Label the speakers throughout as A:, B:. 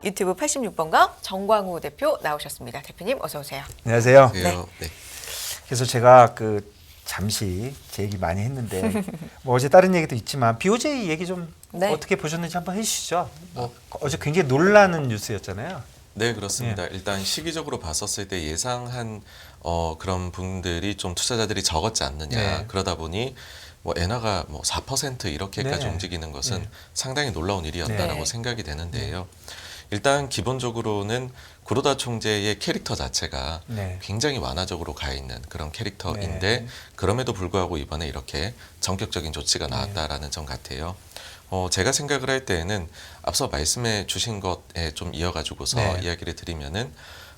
A: 유튜브 86번가 정광우 대표 나오셨습니다. 대표님 어서 오세요.
B: 안녕하세요.
A: 네.
C: 네.
B: 그래서 제가 잠시 제 얘기 많이 했는데 뭐 어제 다른 얘기도 있지만 BOJ 얘기 좀
A: 네.
B: 어떻게 보셨는지 한번 해주시죠. 뭐 어제 굉장히 놀라는 뉴스였잖아요.
C: 네, 그렇습니다. 일단 시기적으로 봤었을 때 예상한 그런 분들이 좀 투자자들이 적었지 않느냐.
B: 네.
C: 그러다 보니 뭐 엔화가 뭐 4% 이렇게까지
B: 네.
C: 움직이는 것은
B: 네.
C: 상당히 놀라운 일이었다라고
A: 네.
C: 생각이 되는데요. 일단 기본적으로는 구로다 총재의 캐릭터 자체가
B: 네.
C: 굉장히 완화적으로 가 있는 그런 캐릭터인데
B: 네.
C: 그럼에도 불구하고 이번에 이렇게 전격적인 조치가 나왔다라는 점 같아요. 제가 생각을 할 때에는 앞서 말씀해 주신 것에 좀 이어가지고서
B: 네.
C: 이야기를 드리면은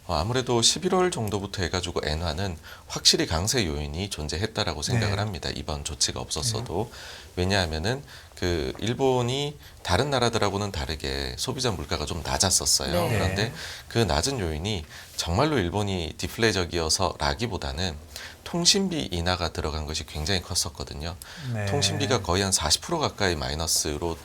C: 아무래도 11월 정도부터 해가지고 엔화는 확실히 강세 요인이 존재했다라고 생각을
B: 네.
C: 합니다. 이번 조치가 없었어도. 왜냐하면은 그 일본이 다른 나라들하고는 다르게 소비자 물가가 좀 낮았었어요.
A: 네.
C: 그런데 그 낮은 요인이 정말로 일본이 디플레적이어서라기보다는 통신비 인하가 들어간 것이 굉장히 컸었거든요.
B: 네.
C: 통신비가 거의 한 40% 가까이 마이너스로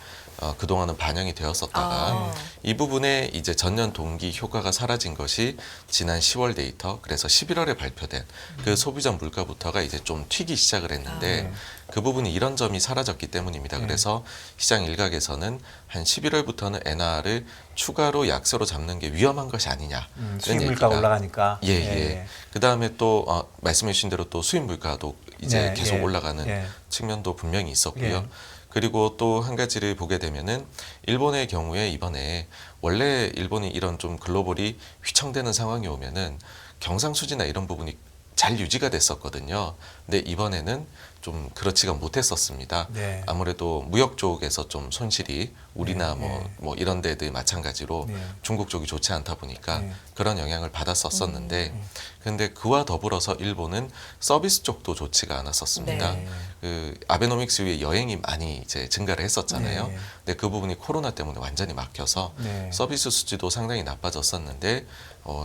C: 그동안은 반영이 되었었다가 이 부분에 이제 전년 동기 효과가 사라진 것이 지난 10월 데이터, 그래서 11월에 발표된 그 소비자 물가부터가 이제 좀 튀기 시작을 했는데 그 부분이 이런 점이 사라졌기 때문입니다. 그래서 시장 일각에서는 한 11월부터는 엔화를 추가로 약세로 잡는 게 위험한 것이 아니냐.
B: 수입 물가 올라가니까.
C: 예. 그 다음에 또 말씀해 주신 대로 또 수입 물가도 이제
B: 네,
C: 계속
B: 예.
C: 올라가는
B: 예.
C: 측면도 분명히 있었고요.
B: 예.
C: 그리고 또 한 가지를 보게 되면은 일본의 경우에 이번에 원래 일본이 이런 좀 글로벌이 휘청되는 상황이 오면은 경상수지나 이런 부분이 잘 유지가 됐었거든요. 근데 이번에는 좀 그렇지가 못했었습니다.
B: 네.
C: 아무래도 무역 쪽에서 좀 손실이 우리나
B: 네.
C: 뭐 이런 데들 마찬가지로
B: 네.
C: 중국 쪽이 좋지 않다 보니까
B: 네.
C: 그런 영향을 받았었었는데 근데 그와 더불어서 일본은 서비스 쪽도 좋지가 않았었습니다.
A: 네.
C: 그 아베노믹스 이후에 여행이 많이 이제 증가를 했었잖아요.
B: 네.
C: 근데 그 부분이 코로나 때문에 완전히 막혀서
B: 네.
C: 서비스 수지도 상당히 나빠졌었는데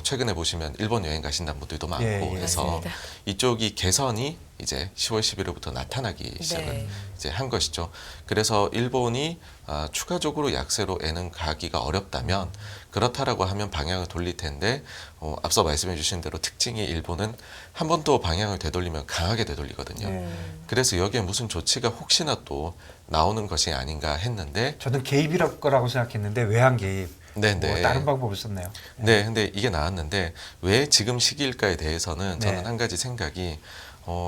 C: 최근에 보시면 일본 여행 가신다는 분들도 많고
B: 예, 예.
C: 해서
A: 맞습니다.
C: 이쪽이 개선이 이제 10월 11일부터 나타나기 시작을
A: 네.
C: 이제 한 것이죠. 그래서 일본이 추가적으로 약세로 에는 가기가 어렵다면 그렇다라고 하면 방향을 돌릴 텐데 앞서 말씀해 주신 대로 특징이 일본은 한 번 또 방향을 되돌리면 강하게 되돌리거든요. 그래서 여기에 무슨 조치가 혹시나 또 나오는 것이 아닌가 했는데
B: 저는 개입일 거라고 생각했는데 외환 개입.
C: 네네.
B: 뭐 다른 방법을 썼네요.
C: 네, 근데 이게 나왔는데 왜 지금 시기일까에 대해서는 저는
B: 네.
C: 한 가지 생각이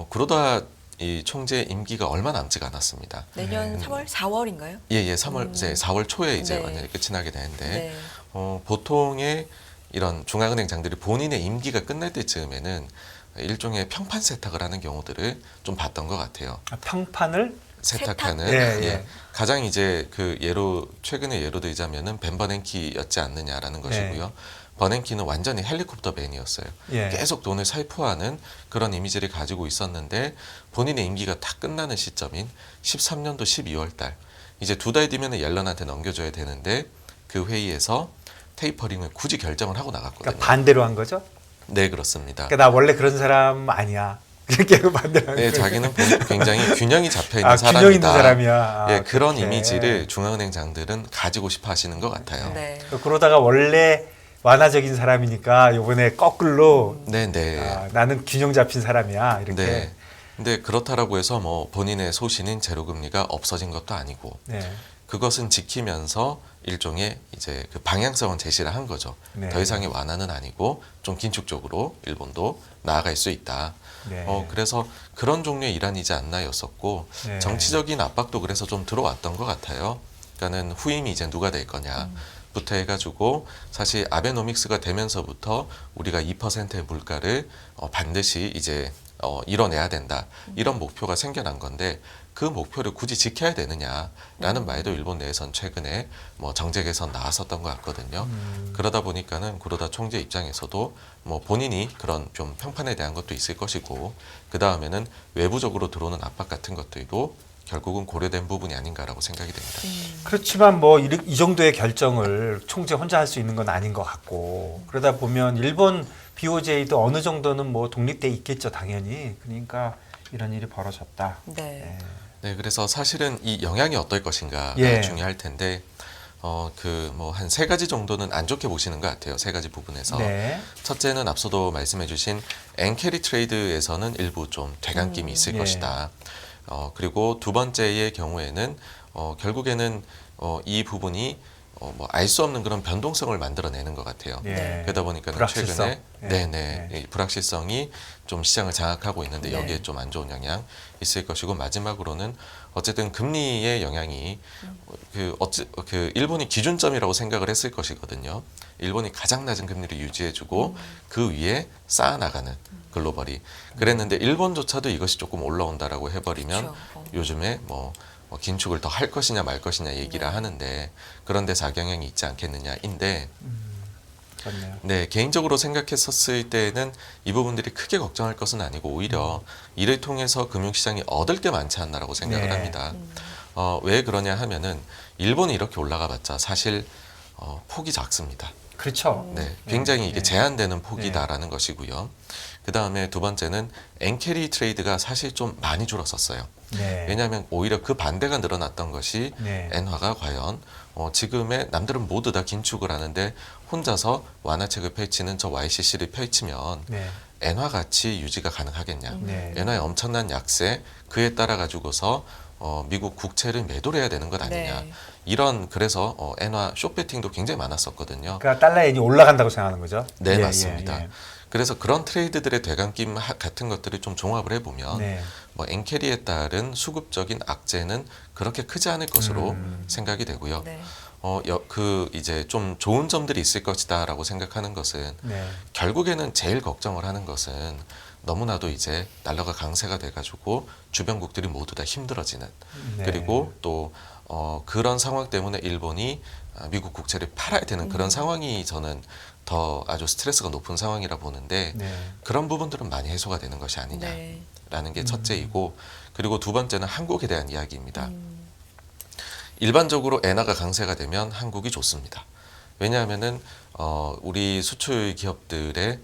C: 구로다 이 총재 임기가 얼마 남지가 않았습니다.
A: 내년 3월, 4월인가요?
C: 예, 3월 이제 4월 초에 이제
A: 네.
C: 완전히 끝이 나게 되는데
A: 네.
C: 보통의 이런 중앙은행장들이 본인의 임기가 끝날 때쯤에는 일종의 평판 세탁을 하는 경우들을 좀 봤던 것 같아요.
B: 평판을
C: 세탁하는
B: 세탁? 예.
C: 가장 이제 그 예로 최근에 예로 들자면은 벤 버냉키였지 않느냐라는 것이고요. 버냉키는 완전히 헬리콥터 벤이었어요.
B: 예.
C: 계속 돈을 살포하는 그런 이미지를 가지고 있었는데 본인의 임기가 다 끝나는 시점인 13년도 12월 달 이제 2달 뒤면 옐런한테 넘겨줘야 되는데 그 회의에서 테이퍼링을 굳이 결정을 하고 나갔거든요.
B: 그러니까 반대로 한 거죠?
C: 네, 그렇습니다.
B: 그러니까 나 원래 그런 사람 아니야. 이렇게 하고 반대로 한
C: 네,
B: 거예요.
C: 자기는 굉장히 균형이 잡혀 있는
B: 균형
C: 사람이다.
B: 있는 사람이야.
C: 예, 그런
B: 그렇게.
C: 이미지를 중앙은행장들은 가지고 싶어 하시는 것 같아요.
A: 네.
B: 그러다가 원래 완화적인 사람이니까 이번에 거꾸로
C: 네, 네.
B: 나는 균형 잡힌 사람이야. 이렇게.
C: 네. 근데 그렇다라고 해서 뭐 본인의 소신인 제로금리가 없어진 것도 아니고
B: 네.
C: 그것은 지키면서 일종의 이제 그 방향성은 제시를 한 거죠.
B: 네.
C: 더 이상의 완화는 아니고 좀 긴축적으로 일본도 나아갈 수 있다.
B: 네.
C: 그래서 그런 종류의 일환이지 않나였었고
B: 네.
C: 정치적인 압박도 그래서 좀 들어왔던 것 같아요. 그러니까는 후임이 이제 누가 될 거냐부터 해가지고 사실 아베노믹스가 되면서부터 우리가 2%의 물가를 반드시 이제 이뤄내야 된다. 이런 목표가 생겨난 건데 그 목표를 굳이 지켜야 되느냐라는 말도 일본 내에선 최근에 뭐 정책 개선 나왔었던 것 같거든요. 그러다 보니까는 구로다 총재 입장에서도 뭐 본인이 그런 좀 평판에 대한 것도 있을 것이고 그 다음에는 외부적으로 들어오는 압박 같은 것들도 결국은 고려된 부분이 아닌가라고 생각이 됩니다.
B: 그렇지만 뭐 이 정도의 결정을 총재 혼자 할 수 있는 건 아닌 것 같고 그러다 보면 일본 BOJ도 어느 정도는 뭐 독립돼 있겠죠, 당연히. 그러니까 이런 일이 벌어졌다.
A: 네.
C: 네, 그래서 사실은 이 영향이 어떨 것인가가
B: 예.
C: 중요할 텐데 그 뭐 한 세 가지 정도는 안 좋게 보시는 것 같아요. 세 가지 부분에서.
B: 네.
C: 첫째는 앞서도 말씀해주신 엔캐리 트레이드에서는 일부 좀 되감김이 있을
B: 예.
C: 것이다. 그리고 두 번째의 경우에는 결국에는 이 부분이 뭐 알 수 없는 그런 변동성을 만들어내는 것 같아요.
B: 예.
C: 그러다 보니까
B: 불확실성.
C: 최근에
B: 예.
C: 네네
B: 예.
C: 이 불확실성이 좀 시장을 장악하고 있는데
A: 네.
C: 여기에 좀 안 좋은 영향 있을 것이고 마지막으로는 어쨌든 금리의 영향이 그 일본이 기준점이라고 생각을 했을 것이거든요. 일본이 가장 낮은 금리를 유지해주고 그 위에 쌓아나가는 글로벌이 그랬는데 일본조차도 이것이 조금 올라온다라고 해버리면
A: 그렇죠.
C: 요즘에 뭐 긴축을 더 할 것이냐 말 것이냐 얘기를
A: 네.
C: 하는데 그런 데서 악영향이 있지 않겠느냐인데
B: 그렇네요.
C: 네, 개인적으로 생각했었을 때는 이 부분들이 크게 걱정할 것은 아니고 오히려 이를 통해서 금융시장이 얻을 게 많지 않나라고 생각을
B: 네.
C: 합니다. 왜 그러냐 하면은 일본이 이렇게 올라가 봤자 사실 폭이 작습니다.
B: 그렇죠.
C: 네, 굉장히 이게
B: 네.
C: 제한되는 폭이다라는 것이고요. 그 다음에 두 번째는 엔캐리 트레이드가 사실 좀 많이 줄었었어요.
B: 네.
C: 왜냐하면 오히려 그 반대가 늘어났던 것이
B: 네.
C: 엔화가 과연 지금의 남들은 모두 다 긴축을 하는데 혼자서 완화책을 펼치는 저 YCC를 펼치면
B: 네.
C: 엔화 가치 유지가 가능하겠냐.
B: 네.
C: 엔화의 엄청난 약세 그에 따라 가지고서 미국 국채를 매도를 해야 되는 것 아니냐.
A: 네.
C: 이런 그래서 엔화 숏배팅도 굉장히 많았었거든요.
B: 그러니까 달러 엔이 올라간다고 생각하는 거죠?
C: 네,
B: 예,
C: 맞습니다.
B: 예,
C: 그래서 그런 트레이드들의 되감김 같은 것들을 좀 종합을 해보면
B: 네.
C: 뭐 엔캐리에 따른 수급적인 악재는 그렇게 크지 않을 것으로 생각이 되고요.
A: 네.
C: 그 이제 좀 좋은 점들이 있을 것이다라고 생각하는 것은
B: 네.
C: 결국에는 제일 걱정을 하는 것은 너무나도 이제 달러가 강세가 돼가지고 주변국들이 모두 다 힘들어지는
B: 네.
C: 그리고 또 그런 상황 때문에 일본이 미국 국채를 팔아야 되는 그런 상황이 저는 더 아주 스트레스가 높은 상황이라 보는데
B: 네.
C: 그런 부분들은 많이 해소가 되는 것이
A: 네.
C: 아니냐라는 게 첫째이고 그리고 두 번째는 한국에 대한 이야기입니다. 일반적으로 엔화가 강세가 되면 한국이 좋습니다. 왜냐하면은 우리 수출 기업들의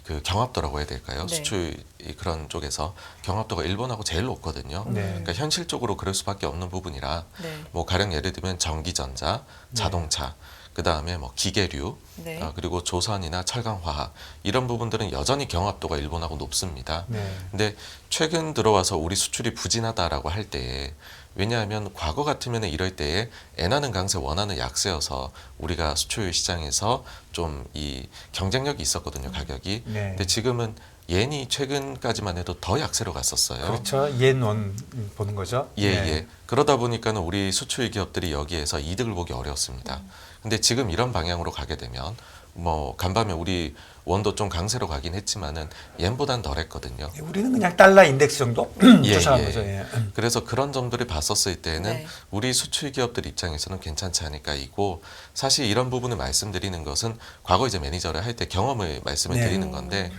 C: 그 경합도라고 해야 될까요?
A: 네.
C: 수출 그런 쪽에서 경합도가 일본하고 제일 높거든요.
B: 네.
C: 그러니까 현실적으로 그럴 수밖에 없는 부분이라
A: 네.
C: 뭐 가령 예를 들면 전기전자, 자동차, 그 다음에 뭐 기계류,
A: 네.
C: 그리고 조선이나 철강화학 이런 부분들은 여전히 경합도가 일본하고 높습니다.
B: 네.
C: 근데 최근 들어와서 우리 수출이 부진하다라고 할 때에 왜냐하면 과거 같으면 이럴 때에 엔화는 강세 원화는 약세여서 우리가 수출 시장에서 좀 이 경쟁력이 있었거든요 가격이.
B: 네.
C: 근데 지금은 엔이 최근까지만 해도 더 약세로 갔었어요.
B: 그렇죠. 옌원 보는 거죠.
C: 예,
B: 네.
C: 예. 그러다 보니까는 우리 수출 기업들이 여기에서 이득을 보기 어려웠습니다. 근데 지금 이런 방향으로 가게 되면 뭐 간밤에 우리 원도 좀 강세로 가긴 했지만은 옌보단 덜했거든요.
B: 우리는 그냥 달러 인덱스 정도
C: 예,
B: 조사한
C: 예.
B: 거죠. 예.
C: 그래서 그런 점들을 봤었을 때는
A: 네.
C: 우리 수출 기업들 입장에서는 괜찮지 않을까 이고 사실 이런 부분을 말씀드리는 것은 과거 이제 매니저를 할 때 경험을 말씀을
B: 네.
C: 드리는 건데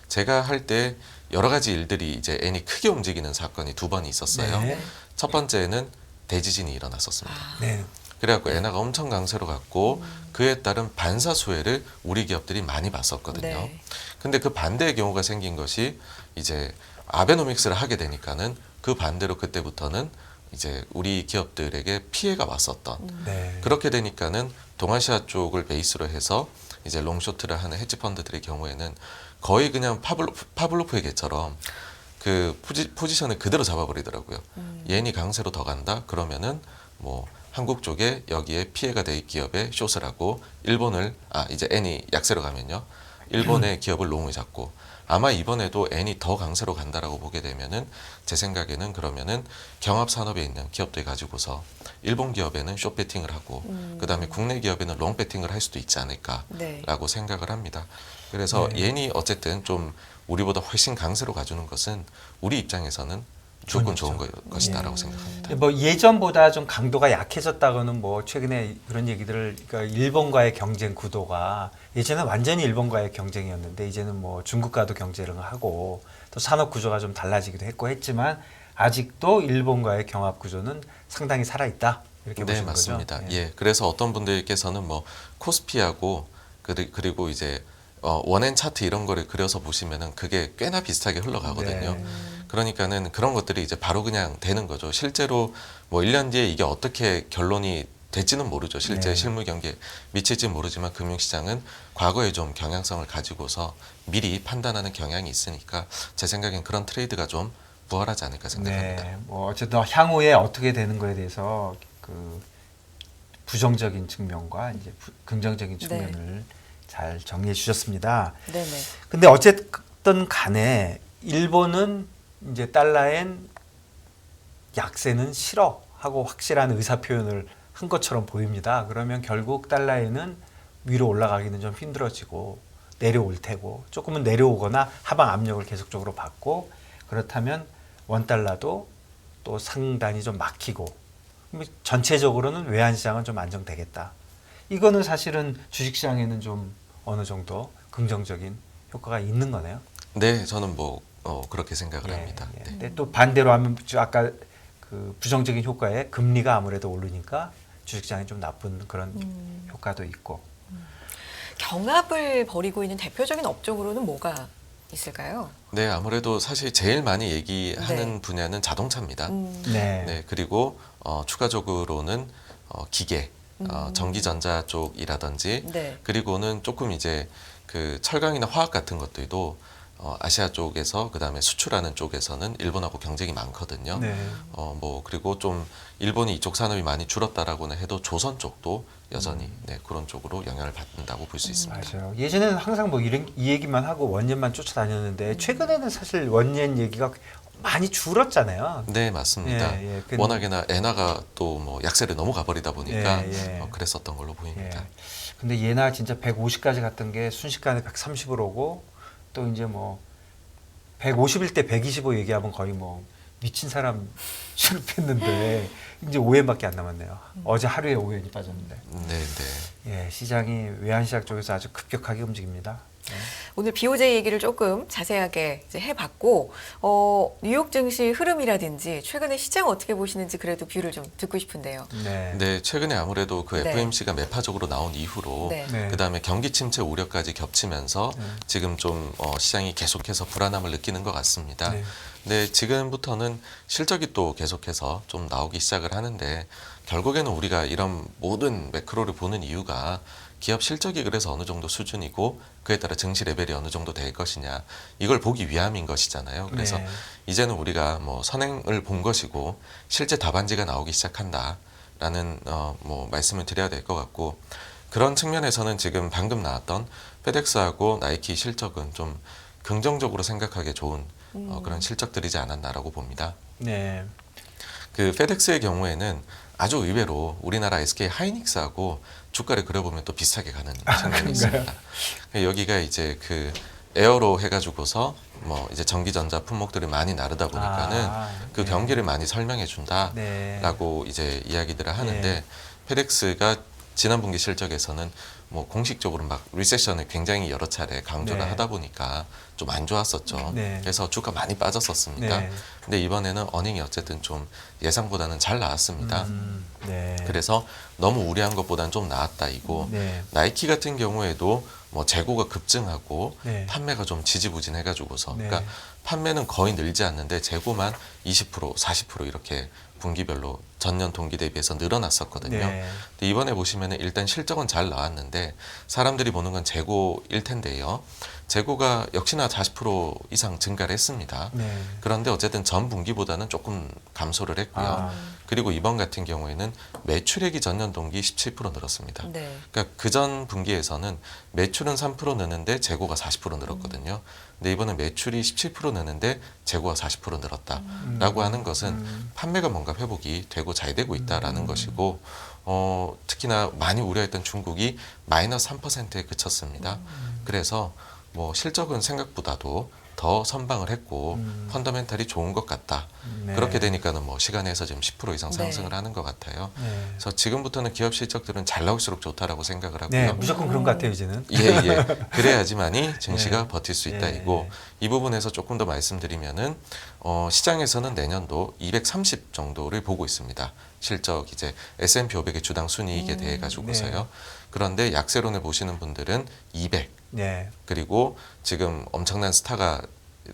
C: 제가 할 때 여러 가지 일들이 이제 엔이 크게 움직이는 사건이 두 번 있었어요.
B: 네.
C: 첫 번째는 대지진이 일어났었습니다.
B: 네.
C: 그래갖고 엔화가 엄청 강세로 갔고 그에 따른 반사 수혜를 우리 기업들이 많이 봤었거든요.
A: 네.
C: 근데 그 반대의 경우가 생긴 것이 이제 아베노믹스를 하게 되니까는 그 반대로 그때부터는 이제 우리 기업들에게 피해가 왔었던
B: 네.
C: 그렇게 되니까는 동아시아 쪽을 베이스로 해서 이제 롱쇼트를 하는 헤지 펀드들의 경우에는 거의 그냥 파블로프의 개처럼 그 포지션을 그대로 잡아버리더라고요. 옌이 강세로 더 간다 그러면은 뭐 한국 쪽에 여기에 피해가 될 기업에 숏을 하고 일본을 이제 엔이 약세로 가면요 일본의 기업을 롱을 잡고 아마 이번에도 엔이 더 강세로 간다라고 보게 되면은 제 생각에는 그러면은 경합 산업에 있는 기업들 가지고서 일본 기업에는 숏 배팅을 하고 그다음에 국내 기업에는 롱 배팅을 할 수도 있지 않을까라고
A: 네.
C: 생각을 합니다. 그래서
B: 네.
C: 옌이 어쨌든 좀 우리보다 훨씬 강세로 가주는 것은 우리 입장에서는 무조건 좋은 것이다라고 생각합니다.
B: 뭐 예전보다 좀 강도가 약해졌다고는 뭐 최근에 그런 얘기들을 그러니까 일본과의 경쟁 구도가 예전에 완전히 일본과의 경쟁이었는데 이제는 뭐 중국과도 경쟁을 하고 또 산업 구조가 좀 달라지기도 했지만 아직도 일본과의 경합 구조는 상당히 살아 있다 이렇게
C: 네,
B: 보시는
C: 맞습니다.
B: 거죠.
C: 예, 그래서 어떤 분들께서는 뭐 코스피하고 그리고 이제 원앤 차트 이런 거를 그려서 보시면은 그게 꽤나 비슷하게 흘러가거든요.
B: 네.
C: 그러니까는 그런 것들이 이제 바로 그냥 되는 거죠. 실제로 뭐 1년 뒤에 이게 어떻게 결론이 될지는 모르죠. 실제
B: 네.
C: 실물 경기에 미칠지 모르지만 금융시장은 과거에 좀 경향성을 가지고서 미리 판단하는 경향이 있으니까 제 생각엔 그런 트레이드가 좀 부활하지 않을까 생각합니다.
B: 네, 뭐 어쨌든 향후에 어떻게 되는 거에 대해서 그 부정적인 측면과 이제 긍정적인 측면을 잘 정리해 주셨습니다.
A: 네네.
B: 근데 어쨌든 간에 일본은 이제 달러엔 약세는 싫어 하고 확실한 의사 표현을 한 것처럼 보입니다. 그러면 결국 달러에는 위로 올라가기는 좀 힘들어지고 내려올 테고 조금은 내려오거나 하방 압력을 계속적으로 받고 그렇다면 원달러도 또 상단이 좀 막히고 전체적으로는 외환시장은 좀 안정되겠다. 이거는 사실은 주식시장에는 좀 어느 정도 긍정적인 효과가 있는 거네요.
C: 네, 저는 뭐 그렇게 생각을
B: 예,
C: 합니다.
B: 예.
C: 네.
B: 근데 또 반대로 하면 아까 그 부정적인 효과에 금리가 아무래도 오르니까 주식시장이 좀 나쁜 그런 효과도 있고.
A: 경합을 벌이고 있는 대표적인 업종으로는 뭐가 있을까요?
C: 네, 아무래도 사실 제일 많이 얘기하는
A: 네.
C: 분야는 자동차입니다.
B: 네.
C: 네, 그리고 추가적으로는 기계, 전기전자 쪽이라든지
A: 네.
C: 그리고는 조금 이제 그 철강이나 화학 같은 것들도 아시아 쪽에서 그다음에 수출하는 쪽에서는 일본하고 경쟁이 많거든요.
B: 네.
C: 뭐 그리고 좀 일본이 이쪽 산업이 많이 줄었다라고는 해도 조선 쪽도 여전히 네, 그런 쪽으로 영향을 받는다고 볼 수 있습니다.
B: 맞아요. 예전에는 항상 뭐 이 얘기만 하고 원년만 쫓아다녔는데 최근에는 사실 원년 얘기가 많이 줄었잖아요.
C: 네, 맞습니다.
B: 예, 예.
C: 워낙에나 엔화가 또 뭐 약세를 넘어가 버리다 보니까
B: 예, 예.
C: 그랬었던 걸로 보입니다.
B: 예. 근데 예나 진짜 150까지 갔던 게 순식간에 130으로 오고 또 이제 뭐 150일 때 125 얘기하면 거의 뭐 미친 사람 취급했는데 이제 5엔밖에 안 남았네요. 어제 하루에 5엔이 빠졌는데.
C: 네, 네.
B: 예, 시장이 외환시장 쪽에서 아주 급격하게 움직입니다. 예.
A: 오늘 BOJ 얘기를 조금 자세하게 이제 해봤고 뉴욕 증시 흐름이라든지 최근에 시장 어떻게 보시는지 그래도 뷰를 좀 듣고 싶은데요.
B: 네.
C: 네, 최근에 아무래도 그
A: 네.
C: FOMC가 매파적으로 나온 이후로
A: 네.
B: 네.
C: 그다음에 경기 침체 우려까지 겹치면서 지금 좀 시장이 계속해서 불안함을 느끼는 것 같습니다.
B: 네.
C: 근데 지금부터는 실적이 또 계속해서 좀 나오기 시작을 하는데 결국에는 우리가 이런 모든 매크로를 보는 이유가 기업 실적이 그래서 어느 정도 수준이고 그에 따라 증시 레벨이 어느 정도 될 것이냐 이걸 보기 위함인 것이잖아요. 그래서
B: 네.
C: 이제는 우리가 뭐 선행을 본 것이고 실제 답안지가 나오기 시작한다라는 뭐 말씀을 드려야 될 것 같고 그런 측면에서는 지금 방금 나왔던 페덱스하고 나이키 실적은 좀 긍정적으로 생각하기 좋은 그런 실적들이지 않았나라고 봅니다.
B: 네.
C: 그 페덱스의 경우에는 아주 의외로 우리나라 SK 하이닉스하고 주가를 그려보면 또 비슷하게 가는 측면이 있습니다. 여기가 이제 그 에어로 해가지고서 뭐 이제 전기전자 품목들을 많이 나르다 보니까는 그
B: 네.
C: 경기를 많이 설명해
B: 네.
C: 준다라고 이제 이야기들을 하는데 페덱스가 지난 분기 실적에서는 뭐 공식적으로 막 리세션을 굉장히 여러 차례 강조를
B: 네.
C: 하다 보니까 좀 안 좋았었죠.
B: 네.
C: 그래서 주가 많이 빠졌었습니다.
B: 네.
C: 근데 이번에는 어닝이 어쨌든 좀 예상보다는 잘 나왔습니다.
B: 네.
C: 그래서 너무 우려한 것보다는 좀 나았다 이고
B: 네.
C: 나이키 같은 경우에도 뭐 재고가 급증하고
B: 네.
C: 판매가 좀 지지부진해가지고서
B: 네.
C: 그러니까 판매는 거의 늘지 않는데 재고만 20% 40% 이렇게 분기별로 전년 동기 대비해서 늘어났었거든요.
B: 네.
C: 근데 이번에 보시면은 일단 실적은 잘 나왔는데 사람들이 보는 건 재고일 텐데요. 재고가 역시나 40% 이상 증가를 했습니다.
B: 네.
C: 그런데 어쨌든 전 분기보다는 조금 감소를 했고요.
B: 아.
C: 그리고 이번 같은 경우에는 매출액이 전년 동기 17% 늘었습니다.
A: 네.
C: 그러니까 그전 분기에서는 매출은 3% 느는데 재고가 40% 늘었거든요. 근데 이번에 매출이 17% 느는데 재고가 40% 늘었다라고 하는 것은 판매가 뭔가 회복이 되고 잘 되고 있다라는 것이고 특히나 많이 우려했던 중국이 마이너스 3%에 그쳤습니다. 그래서 뭐 실적은 생각보다도 더 선방을 했고 펀더멘탈이 좋은 것 같다.
B: 네.
C: 그렇게 되니까는 뭐 시간에서 지금 10% 이상
A: 네.
C: 상승을 하는 것 같아요.
B: 네.
C: 그래서 지금부터는 기업 실적들은 잘 나올수록 좋다라고 생각을 하고요.
B: 네, 무조건 그런 것 같아요, 이제는.
C: 예, 예. 그래야지만이 증시가
B: 예.
C: 버틸 수
B: 예.
C: 있다 이고 이 부분에서 조금 더 말씀드리면은 시장에서는 내년도 230 정도를 보고 있습니다. 실적 이제 S&P 500의 주당 순이익에 대해 가지고서요.
B: 네.
C: 그런데 약세론을 보시는 분들은 200
B: 네.
C: 그리고 지금 엄청난 스타가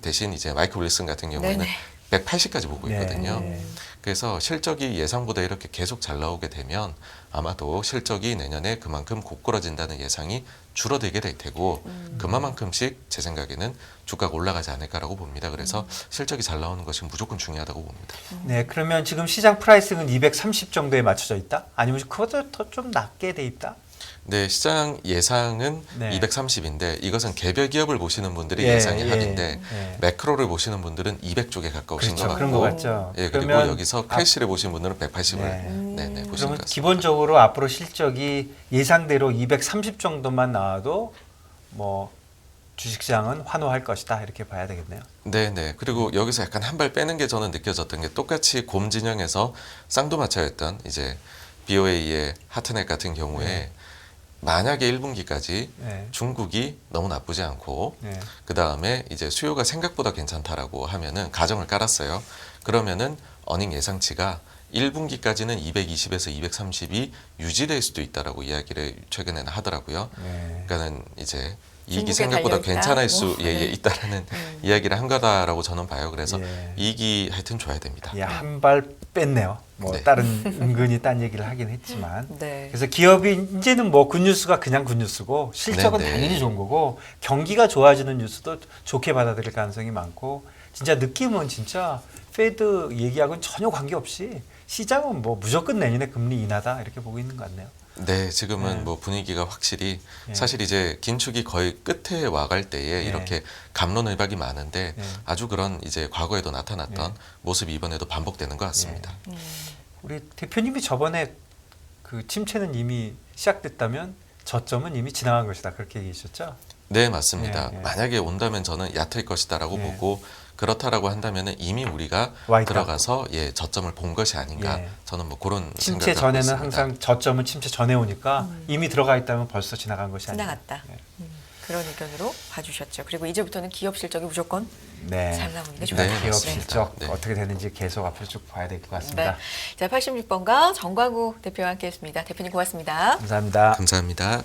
C: 대신 이제 마이클 윌슨 같은 경우에는
A: 네네.
C: 180까지 보고 있거든요.
B: 네.
C: 그래서 실적이 예상보다 이렇게 계속 잘 나오게 되면 아마도 실적이 내년에 그만큼 고꾸라진다는 예상이 줄어들게 될 테고 그만큼씩 제 생각에는 주가가 올라가지 않을까라고 봅니다. 그래서 실적이 잘 나오는 것이 무조건 중요하다고 봅니다.
B: 네, 그러면 지금 시장 프라이싱은 230 정도에 맞춰져 있다? 아니면 그것도 더 좀 낮게 돼 있다?
C: 네, 시장 예상은
B: 네.
C: 230인데 이것은 개별 기업을 보시는 분들이
B: 예,
C: 예상이
B: 예,
C: 합인데
B: 예.
C: 매크로를 보시는 분들은 200쪽에 가까우신
B: 그렇죠.
C: 것
B: 그런 것
C: 같고
B: 같죠.
C: 예, 그리고
B: 그러면
C: 여기서 크래시를 보신 분들은 180을
B: 네.
C: 네네, 보신 것
B: 그러면
C: 같습니다.
B: 기본적으로 앞으로 실적이 예상대로 230 정도만 나와도 뭐 주식시장은 환호할 것이다 이렇게 봐야 되겠네요.
C: 네네. 그리고 여기서 약간 한 발 빼는 게 저는 느껴졌던 게 똑같이 곰 진영에서 쌍두마차였던 이제 BOA의 하트넷 같은 경우에
B: 네.
C: 만약에 1분기까지
B: 네.
C: 중국이 너무 나쁘지 않고
B: 네.
C: 그 다음에 이제 수요가 생각보다 괜찮다라고 하면은 가정을 깔았어요. 그러면은 어닝 예상치가 1분기까지는 220에서 230이 유지될 수도 있다라고 이야기를 최근에는 하더라고요.
B: 네.
C: 그러니까는 이제 이익이
A: 중국에
C: 생각보다
A: 달려있다.
C: 괜찮을 수
A: 뭐.
C: 예, 있다라는 이야기를 한 거다라고 저는 봐요. 그래서
B: 예.
C: 이익이 하여튼 좋아야 됩니다.
B: 야, 한 발 뺐네요. 뭐
C: 네.
B: 다른 은근히 딴 얘기를 하긴 했지만.
A: 네.
B: 그래서 기업이 이제는 뭐 굿뉴스가 그냥 굿뉴스고 실적은
C: 네, 네.
B: 당연히 좋은 거고 경기가 좋아지는 뉴스도 좋게 받아들일 가능성이 많고 진짜 느낌은 진짜 페드 얘기하고는 전혀 관계없이 시장은 뭐 무조건 내년에 금리 인하다 이렇게 보고 있는 것 같네요.
C: 네, 지금은
B: 네.
C: 뭐 분위기가 확실히
B: 네.
C: 사실 이제 긴축이 거의 끝에 와갈 때에
B: 네.
C: 이렇게 감론을박이 많은데
B: 네.
C: 아주 그런 이제 과거에도 나타났던
B: 네.
C: 모습이 이번에도 반복되는 것 같습니다.
B: 우리 대표님이 저번에 그 침체는 이미 시작됐다면 저점은 이미 지나간 것이다 그렇게 얘기해 주셨죠?
C: 네, 맞습니다.
B: 네, 네.
C: 만약에 온다면 저는 얕을 것이다라고
B: 네.
C: 보고 그렇다라고 한다면은 이미 우리가
B: 와 있다.
C: 들어가서 예, 저점을 본 것이 아닌가.
B: 예.
C: 저는 뭐 그런
B: 침체
C: 생각을 하고
B: 전에는
C: 있습니다.
B: 항상 저점은 침체 전에 오니까 이미 들어가 있다면 벌써 지나간 것이 아니라.
A: 지나갔다. 그런 의견으로 봐주셨죠. 그리고 이제부터는 기업 실적이 무조건
B: 네.
A: 잘 나오는 게
C: 네,
A: 좋다.
B: 기업
C: 맞습니다.
B: 실적
C: 네.
B: 어떻게 되는지 계속 앞으로 쭉 봐야 될 것 같습니다.
A: 네. 자, 86번가 정광우 대표와 함께했습니다. 대표님 고맙습니다.
B: 감사합니다.
C: 감사합니다.